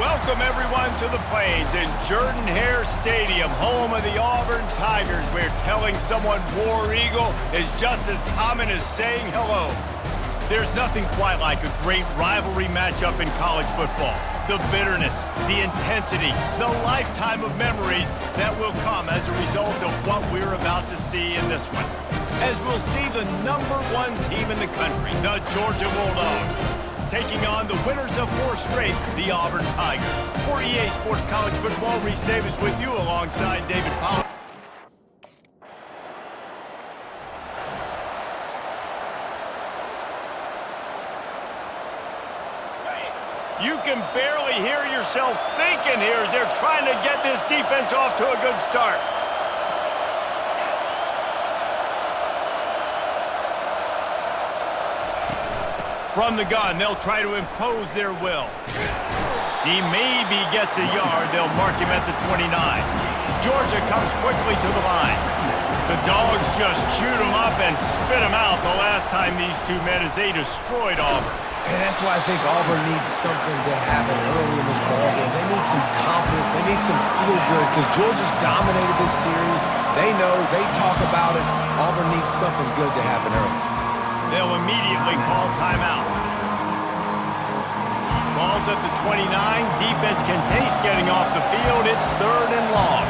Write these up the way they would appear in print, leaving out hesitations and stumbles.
Welcome, everyone, to the Plains in Jordan-Hare Stadium, home of the Auburn Tigers, where telling someone War Eagle is just as common as saying hello. There's nothing quite like a great rivalry matchup in college football. The bitterness, the intensity, the lifetime of memories that will come as a result of what we're about to see in this one. As we'll see the #1 team in the country, the Georgia Bulldogs, taking on the winners of 4 straight, the Auburn Tigers. For EA Sports College Football, Reese Davis with you alongside David Powell. You can barely hear yourself thinking here as they're trying to get this defense off to a good start. From the gun, they'll try to impose their will. He maybe gets a yard. They'll mark him at the 29. Georgia comes quickly to the line. The Dogs just shoot him up and spit him out the last time these two met as they destroyed Auburn. And that's why I think Auburn needs something to happen early in this ballgame. They need some confidence. They need some feel-good because Georgia's dominated this series. They know. They talk about it. Auburn needs something good to happen early. They'll immediately call timeout. Ball's at the 29. Defense can taste getting off the field. It's 3rd and long.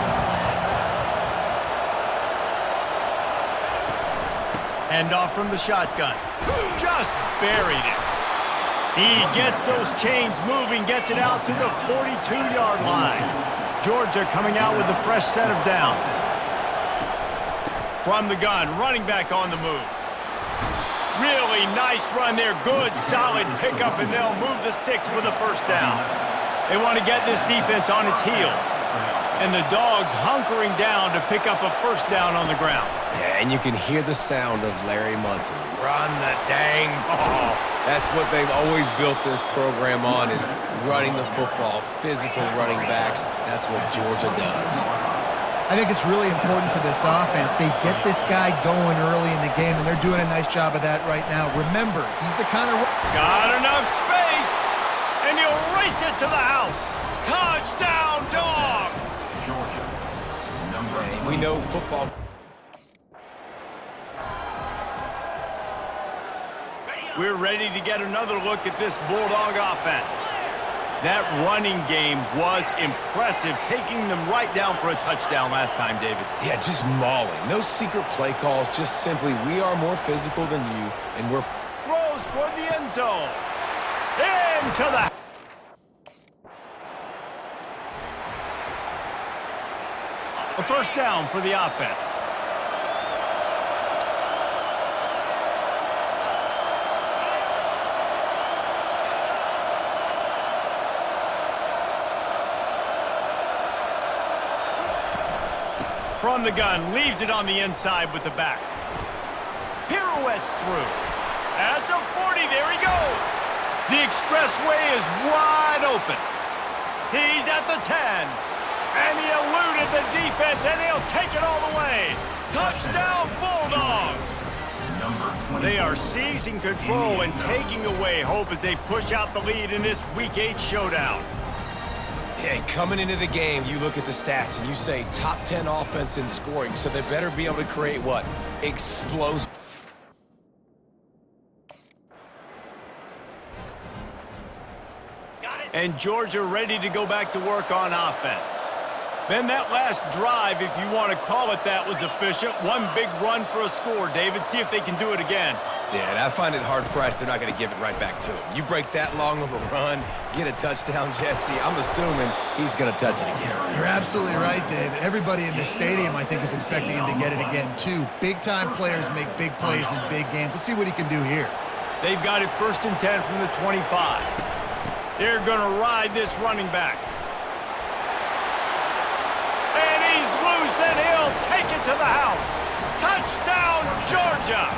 Handoff from the shotgun. Just buried it. He gets those chains moving, gets it out to the 42-yard line. Georgia coming out with a fresh set of downs. From the gun, running back on the move. Really nice run there. Good, solid pickup, and they'll move the sticks with a 1st down. They want to get this defense on its heels. And the Dogs hunkering down to pick up a 1st down on the ground. Yeah, and you can hear the sound of Larry Munson. Run the dang ball. That's what they've always built this program on, is running the football, physical running backs. That's what Georgia does. I think it's really important for this offense. They get this guy going early in the game, and they're doing a nice job of that right now. Remember, he's the kind of... Got enough space, and he'll race it to the house. Touchdown, Dogs! Georgia, we know football... We're ready to get another look at this Bulldog offense. That running game was impressive, taking them right down for a touchdown last time, David. Yeah, just mauling. No secret play calls, just simply we are more physical than you, and we're... Throws toward the end zone. Into the... A 1st down for the offense. From the gun, leaves it on the inside with the back. Pirouettes through. At the 40, there he goes. The expressway is wide open. He's at the 10. And he eluded the defense, and he'll take it all the way. Touchdown, Bulldogs! They are seizing control and taking away hope as they push out the lead in this Week 8 showdown. Hey, coming into the game, you look at the stats and you say top 10 offense in scoring, so they better be able to create what? Explosive. And Georgia ready to go back to work on offense. Then that last drive, if you want to call it that, was efficient. One big run for a score, David. See if they can do it again. Yeah, and I find it hard-pressed they're not going to give it right back to him. You break that long of a run, get a touchdown, Jesse, I'm assuming he's going to touch it again. You're absolutely right, David. Everybody in this stadium, I think, is expecting him to get it again, too. Big-time players make big plays in big games. Let's see what he can do here. They've got it 1st and 10 from the 25. They're going to ride this running back. And he's loose, and he'll take it to the house. Touchdown, Georgia!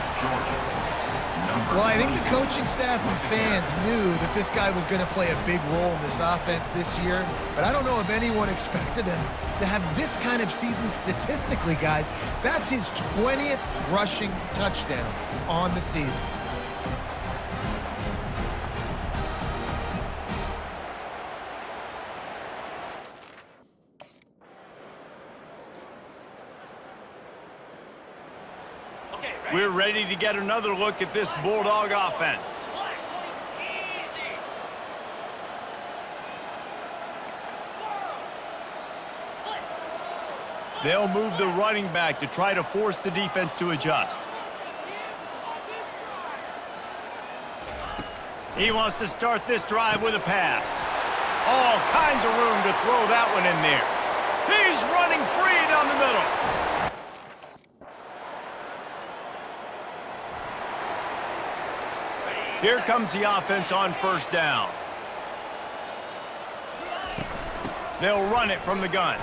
Well, I think the coaching staff and fans knew that this guy was going to play a big role in this offense this year, but I don't know if anyone expected him to have this kind of season statistically, guys. That's his 20th rushing touchdown on the season. We're ready to get another look at this Bulldog offense. They'll move the running back to try to force the defense to adjust. He wants to start this drive with a pass. All kinds of room to throw that one in there. He's running free down the middle. Here comes the offense on first down. They'll run it from the gun.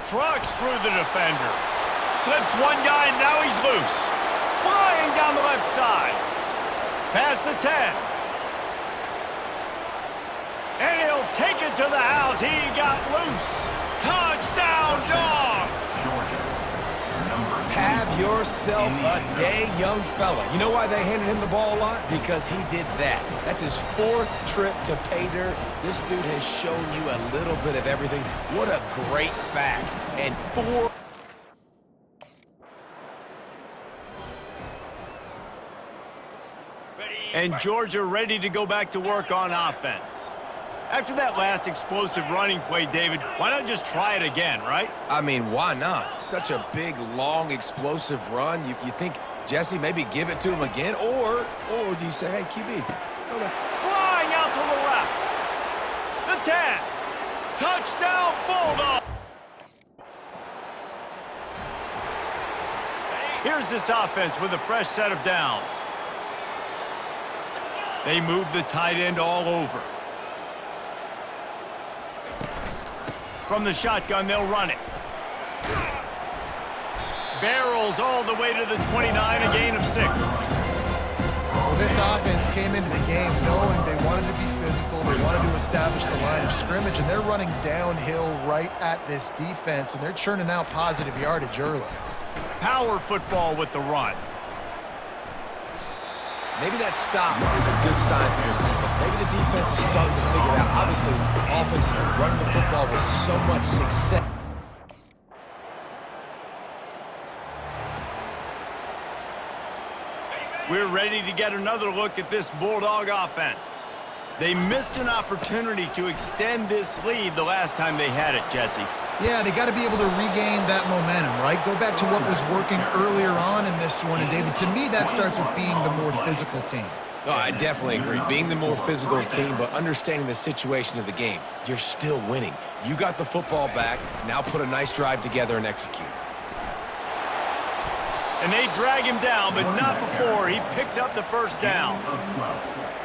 Trucks through the defender. Slips one guy, and now he's loose. Flying down the left side. Past the 10. And he'll take it to the house. He got loose. Touchdown, Dogs! Have yourself a day, young fella. You know why they handed him the ball a lot? Because he did that. That's his 4th trip to pay dirt. This dude has shown you a little bit of everything. What a great back. And 4... And Georgia ready to go back to work on offense. After that last explosive running play, David, why not just try it again, right? I mean, why not? Such a big, long, explosive run. You think, Jesse, maybe give it to him again? Or do you say, hey, QB, go there. Flying out to the left. The 10. Touchdown, Bulldog. Here's this offense with a fresh set of downs. They move the tight end all over. From the shotgun, they'll run it. Barrels all the way to the 29, a gain of 6. Well, this offense came into the game knowing they wanted to be physical, they wanted to establish the line of scrimmage, and they're running downhill right at this defense, and they're churning out positive yardage early. Power football with the run. Maybe that stop is a good sign for this defense. Maybe the defense is starting to figure it out. Obviously, offense has been running the football with so much success. We're ready to get another look at this Bulldog offense. They missed an opportunity to extend this lead the last time they had it, Jesse. Yeah, they got to be able to regain that momentum, right? Go back to what was working earlier on in this one. And, David, to me, that starts with being the more physical team. No, I definitely agree. Being the more physical team, but understanding the situation of the game. You're still winning. You got the football back. Now put a nice drive together and execute. And they drag him down, but not before he picks up the first down.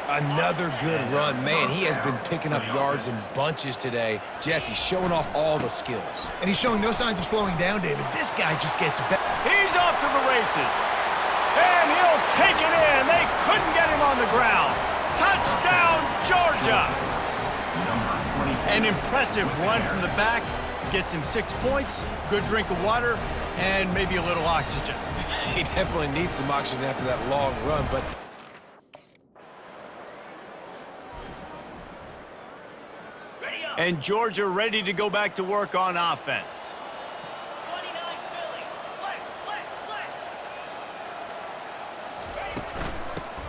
Another good run. Man, he has been picking up yards in bunches today. Jesse showing off all the skills. And he's showing no signs of slowing down, David. This guy just gets better. He's off to the races. And he'll take it in. They couldn't get him on the ground. Touchdown, Georgia. An impressive run from the back. Gets him 6 points, good drink of water, and maybe a little oxygen. He definitely needs some oxygen after that long run, but... And Georgia ready to go back to work on offense.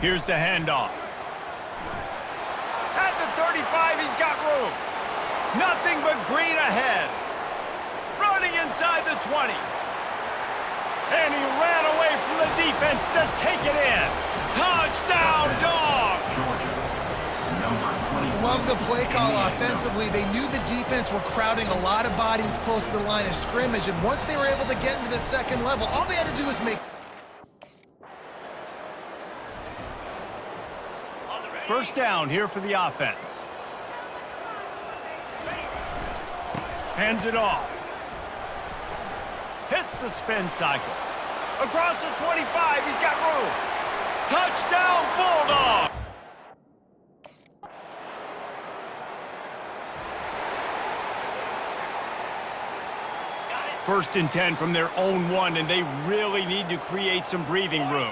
Here's the handoff. At the 35, he's got room. Nothing but green ahead. Running inside the 20. And he ran away from the defense to take it in. Touchdown, Dogs! Love the play call offensively. They knew the defense were crowding a lot of bodies close to the line of scrimmage, and once they were able to get into the second level, all they had to do was make... First down here for the offense. Hands it off. Hits the spin cycle. Across the 25, he's got room. Touchdown, Bulldog! First and 10 from their own 1, and they really need to create some breathing room.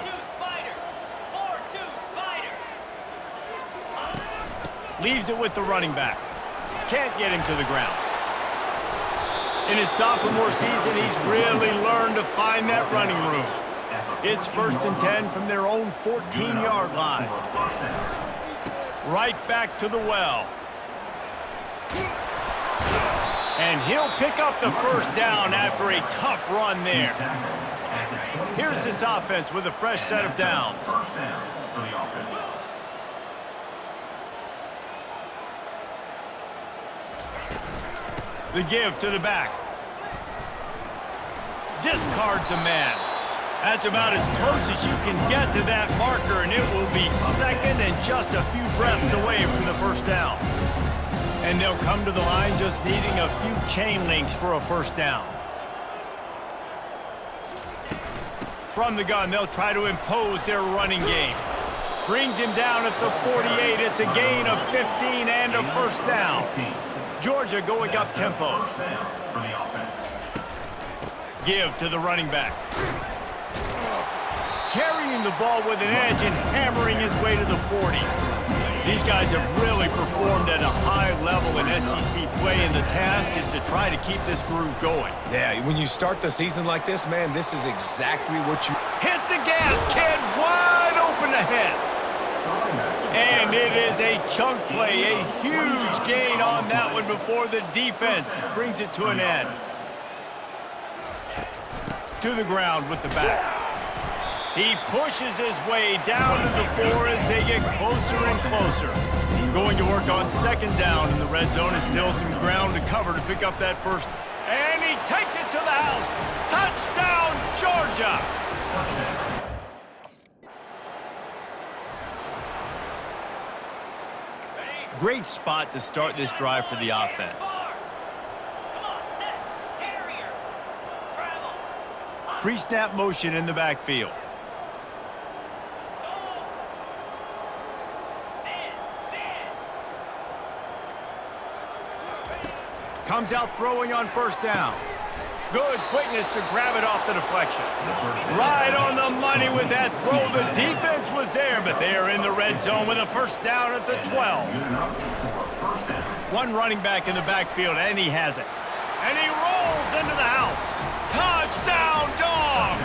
Leaves it with the running back. Can't get him to the ground. In his sophomore season, he's really learned to find that running room. It's 1st and 10 from their own 14-yard line. Right back to the well. And he'll pick up the first down after a tough run there. Here's this offense with a fresh set of downs. The give to the back. Discards a man. That's about as close as you can get to that marker, and it will be second and just a few breaths away from the first down. And they'll come to the line just needing a few chain links for a first down. From the gun, they'll try to impose their running game. Brings him down at the 48. It's a gain of 15 and a first down. Georgia going up tempo. Give to the running back. Carrying the ball with an edge and hammering his way to the 40. These guys have really performed at a high level in SEC play, and the task is to try to keep this groove going. Yeah, when you start the season like this, man, this is exactly what you... Hit the gas, kid! Wide open ahead. And it is a chunk play, a huge gain on that one before the defense brings it to an end. To the ground with the back. He pushes his way down to the 4 as they get closer and closer. Going to work on second down in the red zone, and still some ground to cover to pick up that first. And he takes it to the house. Touchdown, Georgia! Great spot to start this drive for the offense. Pre-snap motion in the backfield. Comes out throwing on first down. Good quickness to grab it off the deflection. Right on the money with that throw. The defense was there, but they are in the red zone with a first down at the 12. One running back in the backfield, and he has it. And he rolls into the house. Touchdown, Dogs!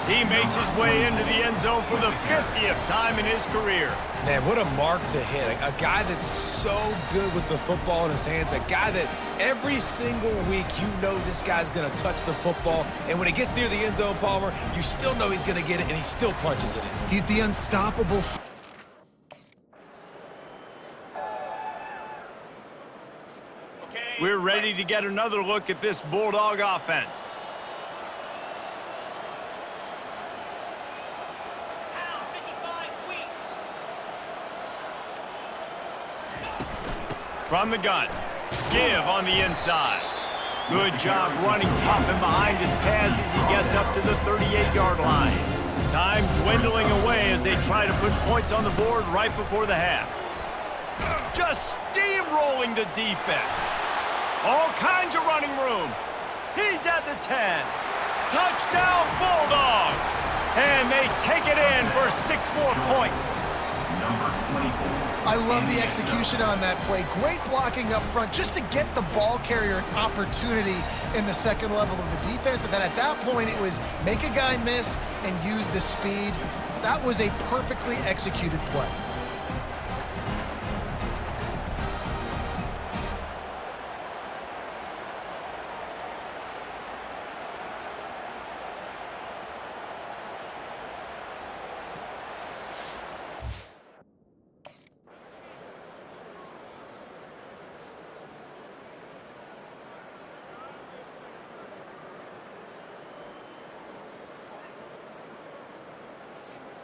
He makes his way into the end zone for the 50th time in his career. Man, what a mark to hit. A guy that's so good with the football in his hands, a guy that every single week you know this guy's going to touch the football, and when it gets near the end zone, Palmer, you still know he's going to get it, and he still punches it in. He's the unstoppable... We're ready to get another look at this Bulldog offense. From the gun, give on the inside. Good job running tough and behind his pads as he gets up to the 38-yard line. Time dwindling away as they try to put points on the board right before the half. Just steamrolling the defense. All kinds of running room. He's at the 10. Touchdown, Bulldogs! And they take it in for 6 more points. I love the execution on that play. Great blocking up front just to get the ball carrier an opportunity in the second level of the defense. And then at that point, it was make a guy miss and use the speed. That was a perfectly executed play.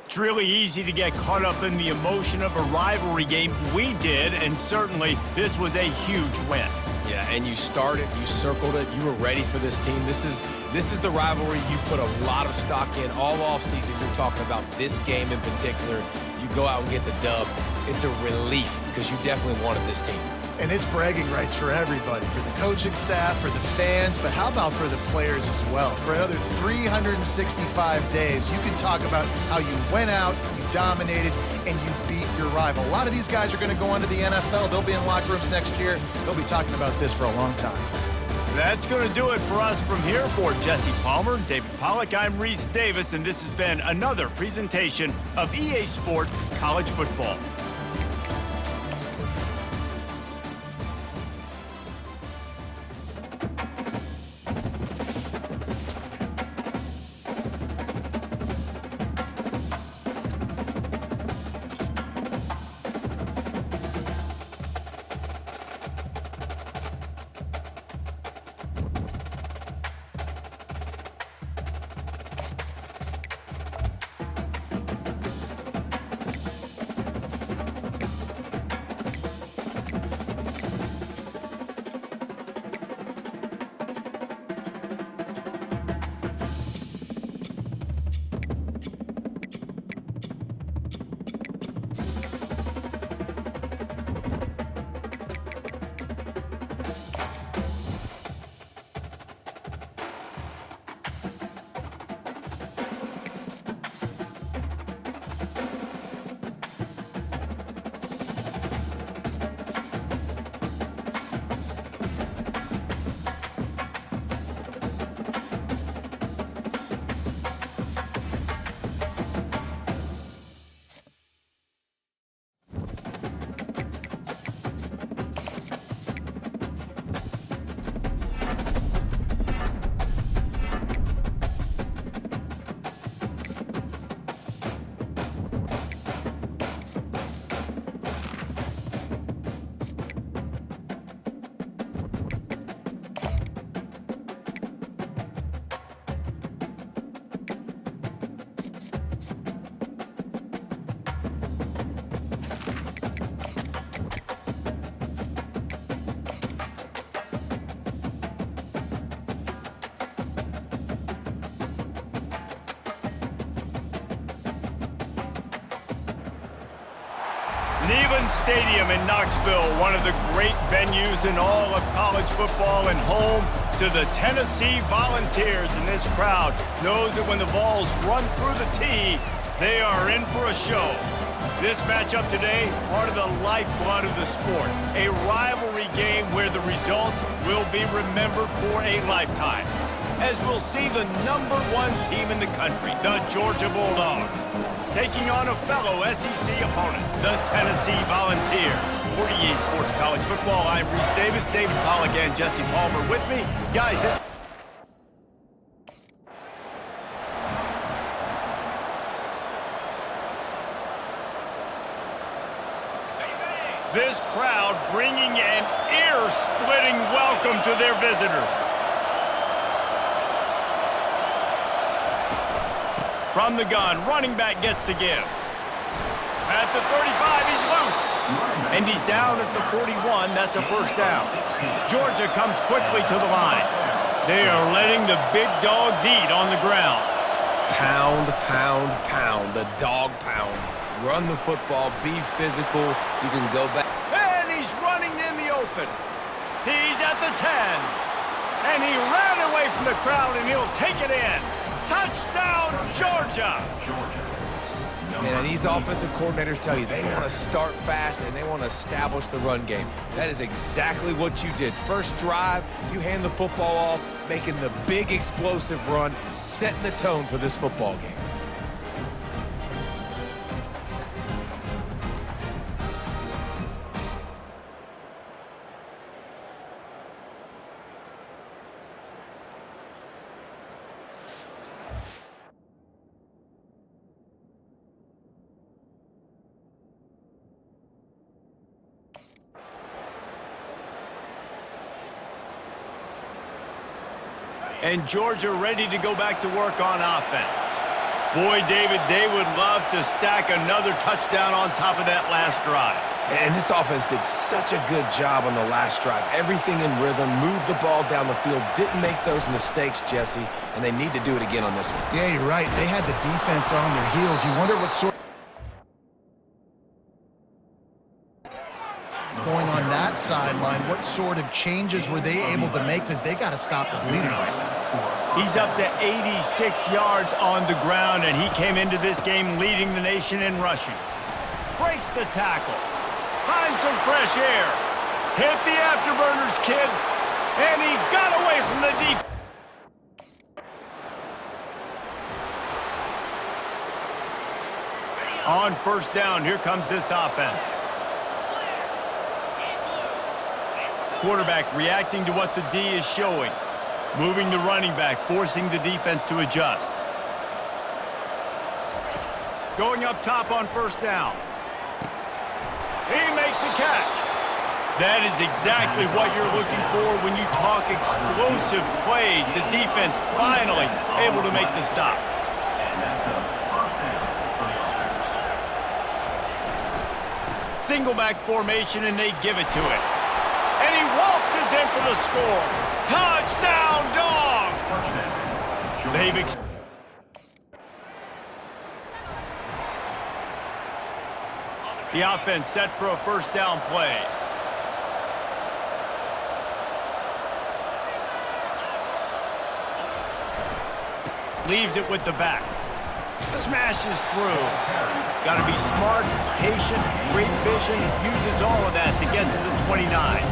It's really easy to get caught up in the emotion of a rivalry game. We did, and certainly this was a huge win. Yeah, and you started, you circled it, you were ready for this team. This is the rivalry you put a lot of stock in all offseason. You're talking about this game in particular. You go out and get the dub. It's a relief because you definitely wanted this team. And it's bragging rights for everybody, for the coaching staff, for the fans, but how about for the players as well? For another 365 days, you can talk about how you went out, you dominated, and you beat your rival. A lot of these guys are going to go on to the NFL. They'll be in locker rooms next year. They'll be talking about this for a long time. That's going to do it for us from here. For Jesse Palmer, David Pollack, I'm Reese Davis, and this has been another presentation of EA Sports College Football. Neyland Stadium in Knoxville, one of the great venues in all of college football and home to the Tennessee Volunteers. And this crowd knows that when the balls run through the tee, they are in for a show. This matchup today, part of the lifeblood of the sport. A rivalry game where the results will be remembered for a lifetime. As we'll see the #1 team in the country, the Georgia Bulldogs, taking on a fellow SEC opponent, the Tennessee Volunteers. For EA Sports College Football, I'm Reese Davis, David Pollack, and Jesse Palmer with me. Guys, this crowd bringing an ear-splitting welcome to their visitors. From the gun, running back gets to give. At the 35, he's loose. And he's down at the 41. That's a first down. Georgia comes quickly to the line. They are letting the big dogs eat on the ground. Pound, pound, pound. The dog pound. Run the football. Be physical. You can go back. And he's running in the open. He's at the 10. And he ran away from the crowd, and he'll take it in. Touchdown, Georgia! Man, these offensive coordinators tell you they want to start fast and they want to establish the run game. That is exactly what you did. First drive, you hand the football off, making the big explosive run, setting the tone for this football game. And Georgia ready to go back to work on offense. Boy, David, they would love to stack another touchdown on top of that last drive. And this offense did such a good job on the last drive. Everything in rhythm, moved the ball down the field, didn't make those mistakes, Jesse, and they need to do it again on this one. Yeah, you're right. They had the defense on their heels. You wonder what sort going on that sideline. What sort of changes were they able to make? Because they got to stop the bleeding right now. He's up to 86 yards on the ground, and he came into this game leading the nation in rushing. Breaks the tackle. Finds some fresh air. Hit the afterburners, kid. And he got away from the defense. On first down, here comes this offense. Quarterback reacting to what the D is showing. Moving the running back, forcing the defense to adjust. Going up top on first down. He makes the catch. That is exactly what you're looking for when you talk explosive plays. The defense finally able to make the stop. Single back formation, and they give it to it. And he waltzes in for the score. Touchdown, Dogs! They've the offense set for a first down play. Leaves it with the back. Smashes through. Got to be smart, patient, great vision. Uses all of that to get to the 29.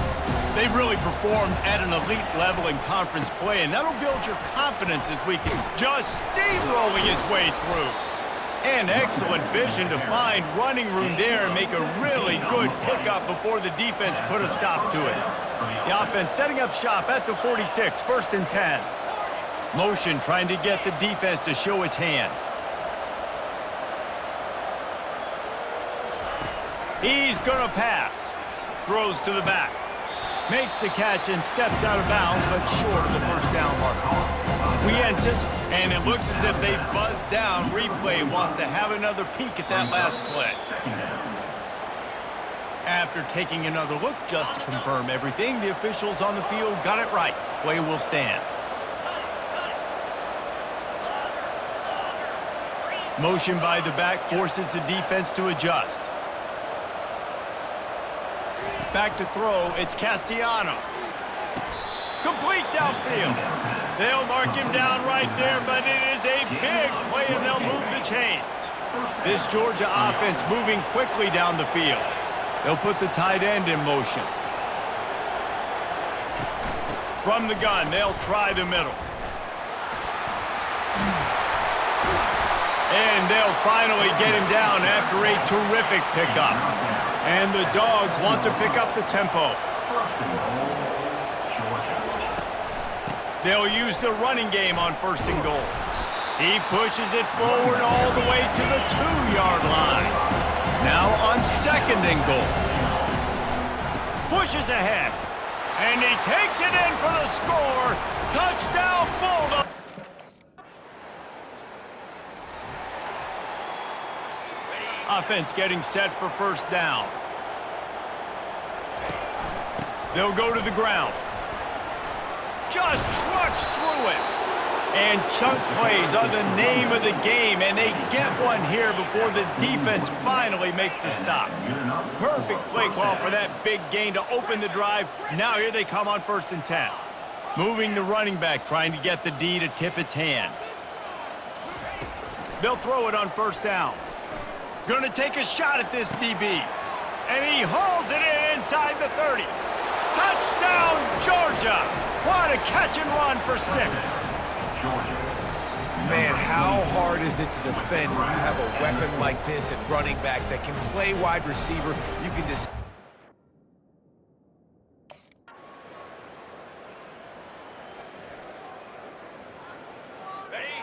They've really performed at an elite level in conference play, and that'll build your confidence as we can just steamrolling his way through. And excellent vision to find running room there and make a really good pickup before the defense put a stop to it. The offense setting up shop at the 46, 1st and 10. Motion trying to get the defense to show his hand. He's gonna pass. Throws to the back. Makes the catch and steps out of bounds, but short of the first down marker. We anticipate, and it looks as if they've buzzed down. Replay wants to have another peek at that last play. After taking another look just to confirm everything, the officials on the field got it right. Play will stand. Motion by the back forces the defense to adjust. Back to throw, it's Castellanos. Complete downfield. They'll mark him down right there, but it is a big play, and they'll move the chains. This Georgia offense moving quickly down the field. They'll put the tight end in motion. From the gun, they'll try the middle. And they'll finally get him down after a terrific pickup. And the Dogs want to pick up the tempo. They'll use the running game on 1st and goal. He pushes it forward all the way to the 2-yard line. Now on 2nd and goal. Pushes ahead. And he takes it in for the score. Touchdown, Bulldogs. Offense getting set for first down. They'll go to the ground. Just trucks through it. And chunk plays are the name of the game, and they get one here before the defense finally makes the stop. Perfect play call for that big gain to open the drive. Now here they come on 1st and 10. Moving the running back, trying to get the D to tip its hand. They'll throw it on 1st down. Gonna take a shot at this DB. And he hauls it in inside the 30. Touchdown, Georgia! What a catch and run for 6. Man, how hard is it to defend when you have a weapon like this at running back that can play wide receiver? You can just...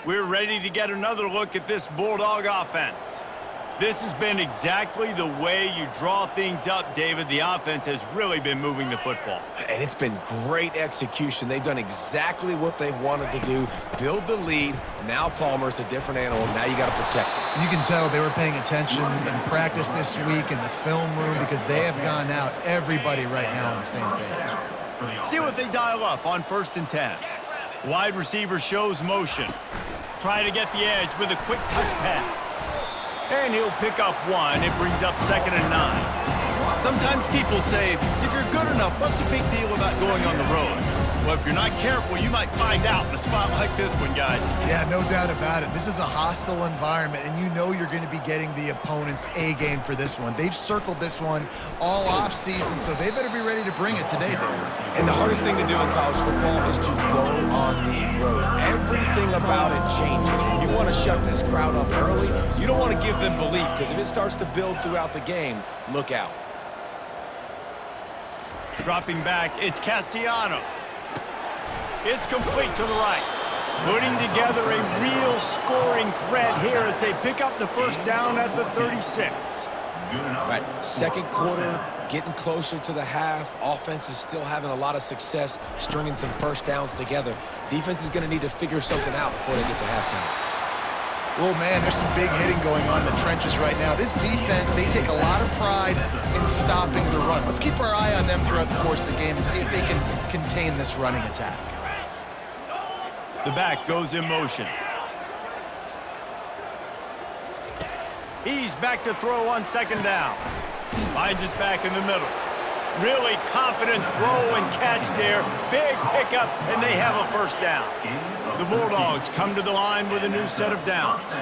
We're ready to get another look at this Bulldog offense. This has been exactly the way you draw things up, David. The offense has really been moving the football. And it's been great execution. They've done exactly what they've wanted to do. Build the lead. Now Palmer's a different animal. Now you got to protect it. You can tell they were paying attention in practice this week in the film room because they have gone out, everybody right now on the same page. See what they dial up on 1st and 10. Wide receiver shows motion. Try to get the edge with a quick touch pass. And he'll pick up one. It brings up 2nd and 9. Sometimes people say, if you're good enough, what's the big deal about going on the road? Well, if you're not careful, you might find out in a spot like this one, guys. Yeah, no doubt about it. This is a hostile environment, and you know you're going to be getting the opponent's A game for this one. They've circled this one all offseason, so they better be ready to bring it today, David. And the hardest thing to do in college football is to go on the road. Everything about it changes, and you want to shut this crowd up early. You don't want to give them belief, because if it starts to build throughout the game, look out. Dropping back, it's Castellanos. It's complete to the right. Putting together a real scoring threat here as they pick up the first down at the 36. Right, second quarter, getting closer to the half. Offense is still having a lot of success stringing some first downs together. Defense is going to need to figure something out before they get to halftime. Oh, man, there's some big hitting going on in the trenches right now. This defense, they take a lot of pride in stopping the run. Let's keep our eye on them throughout the course of the game and see if they can contain this running attack. The back goes in motion. He's back to throw on second down. Finds his back in the middle. Really confident throw and catch there. Big pickup, and they have a first down. The Bulldogs come to the line with a new set of downs.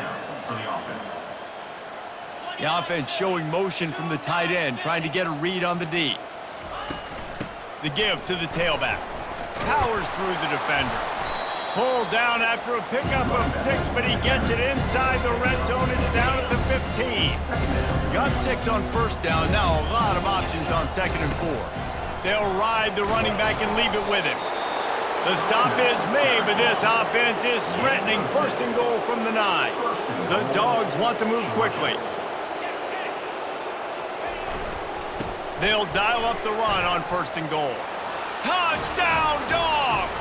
The offense showing motion from the tight end, trying to get a read on the D. The give to the tailback. Powers through the defender. Pulled down after a pickup of 6, but he gets it inside the red zone. It's down at the 15. Got 6 on first down. Now a lot of options on second and 4. They'll ride the running back and leave it with him. The stop is made, but this offense is threatening first and goal from the 9. The Dogs want to move quickly. They'll dial up the run on first and goal. Touchdown, Dogs!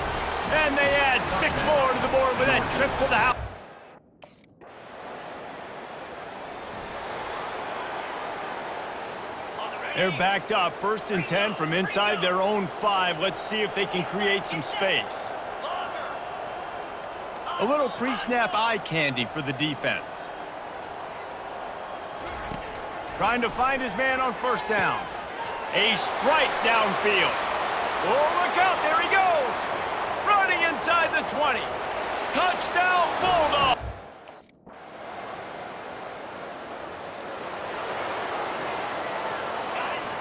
And they add 6 more to the board with that trip to the house. They're backed up, 1st and 10 from inside their own 5. Let's see if they can create some space. A little pre-snap eye candy for the defense. Trying to find his man on first down. A strike downfield. Oh, look out, there he goes. Running inside the 20. Touchdown, Bulldogs.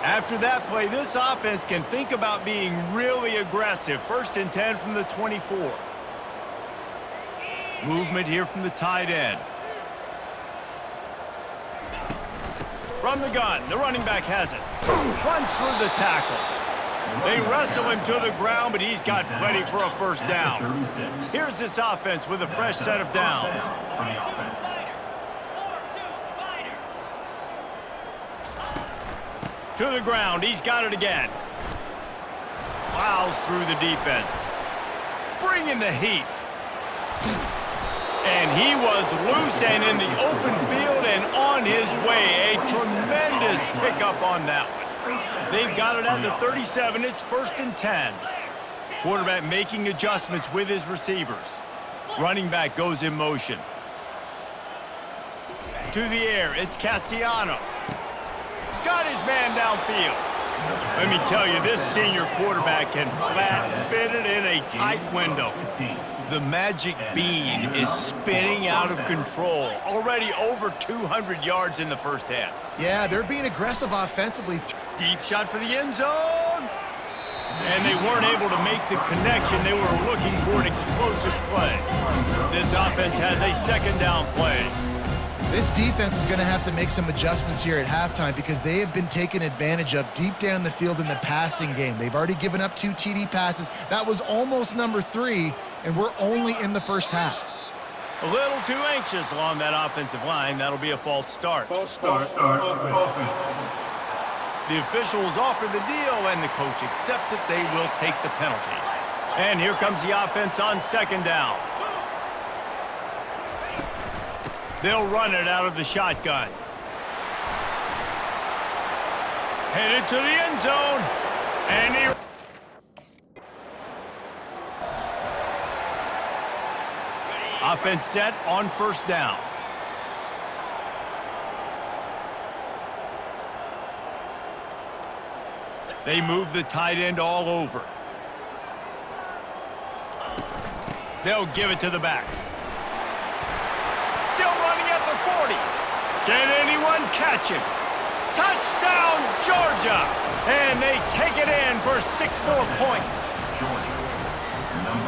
After that play, this offense can think about being really aggressive. 1st and 10 from the 24. Movement here from the tight end. From the gun, the running back has it. Runs through the tackle. They wrestle him to the ground, but he's got plenty for a first down. Here's this offense with a fresh set of downs. To the ground, he's got it again. Plows through the defense. Bringing the heat. And he was loose and in the open field and on his way. A tremendous pickup on that one. They've got it at the 37. It's 1st and 10. Quarterback making adjustments with his receivers. Running back goes in motion. To the air, it's Castellanos. Got his man downfield. Let me tell you, this senior quarterback can flat fit it in a tight window. The magic bean is spinning out of control. Already over 200 yards in the first half. Yeah, they're being aggressive offensively. Deep shot for the end zone. And they weren't able to make the connection. They were looking for an explosive play. This offense has a second down play. This defense is going to have to make some adjustments here at halftime because they have been taken advantage of deep down the field in the passing game. They've already given up 2 TD passes. That was almost number 3, and we're only in the first half. A little too anxious along that offensive line. That'll be a false start. False start. The officials offer the deal, and the coach accepts it. They will take the penalty. And here comes the offense on second down. They'll run it out of the shotgun. Headed to the end zone. And he... Offense set on first down. They move the tight end all over. They'll give it to the back. Still running at the 40. Can anyone catch him? Touchdown, Georgia! And they take it in for 6 more points.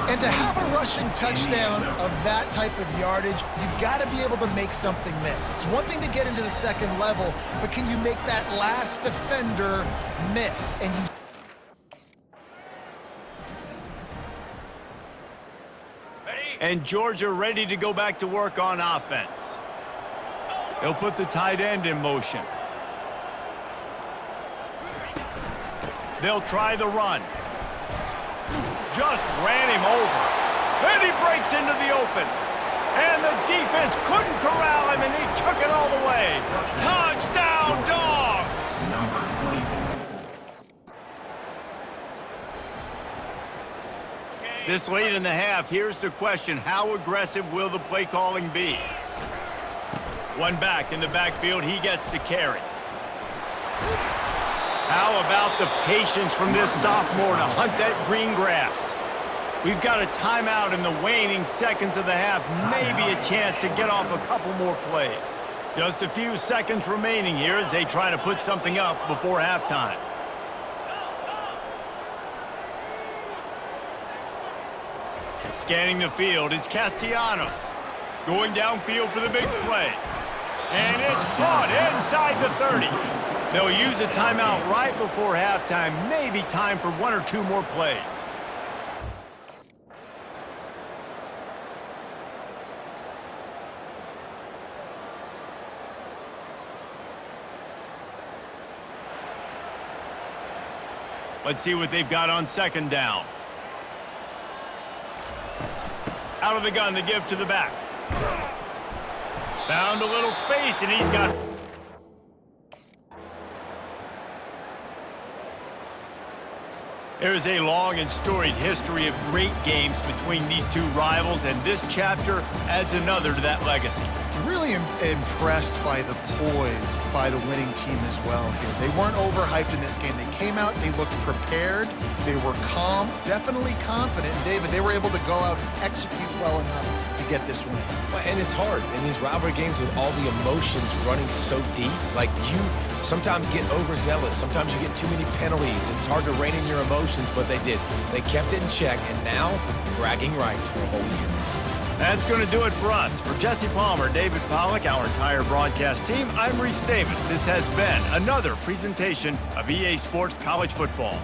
And to have a rushing touchdown of that type of yardage, you've got to be able to make something miss. It's one thing to get into the second level, but can you make that last defender miss? And Georgia ready to go back to work on offense. They'll put the tight end in motion. They'll try the run. Just ran him over. And he breaks into the open. And the defense couldn't corral him, and he took it all the way. Touchdown, Dogs! This late in the half, here's the question. How aggressive will the play calling be? One back in the backfield, he gets to carry. How about the patience from this sophomore to hunt that green grass? We've got a timeout in the waning seconds of the half, maybe a chance to get off a couple more plays. Just a few seconds remaining here as they try to put something up before halftime. Scanning the field, it's Castellanos. Going downfield for the big play. And it's caught inside the 30. They'll use a timeout right before halftime. Maybe time for 1 or 2 more plays. Let's see what they've got on second down. Out of the gun to give to the back. Found a little space, and he's got... There's a long and storied history of great games between these two rivals, and this chapter adds another to that legacy. Really impressed by the poise by the winning team as well here. They weren't overhyped in this game. They came out, they looked prepared, they were calm, definitely confident. And David, they were able to go out and execute well enough to get this win. And it's hard in these rivalry games with all the emotions running so deep. Like, you sometimes get overzealous. Sometimes you get too many penalties. It's hard to rein in your emotions, but they did. They kept it in check, and now bragging rights for a whole year. That's going to do it for us. For Jesse Palmer, David Pollack, our entire broadcast team, I'm Reese Davis. This has been another presentation of EA Sports College Football.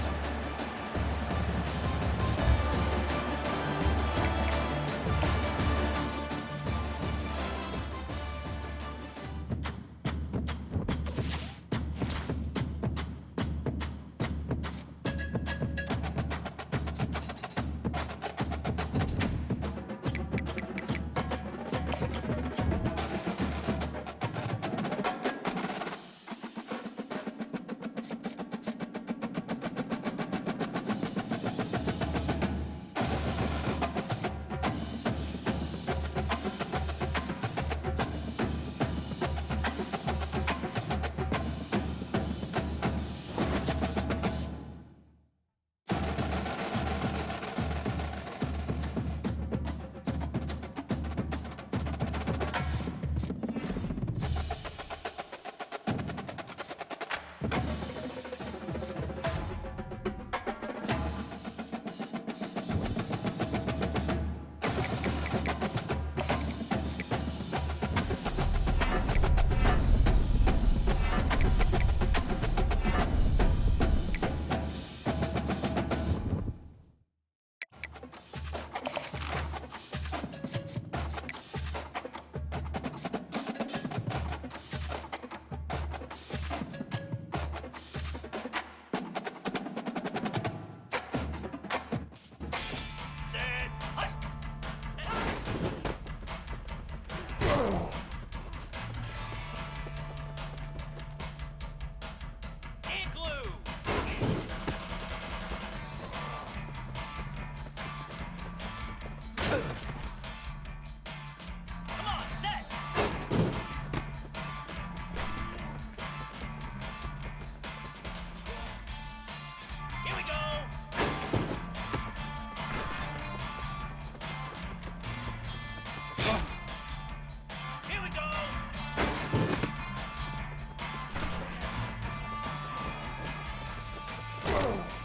go.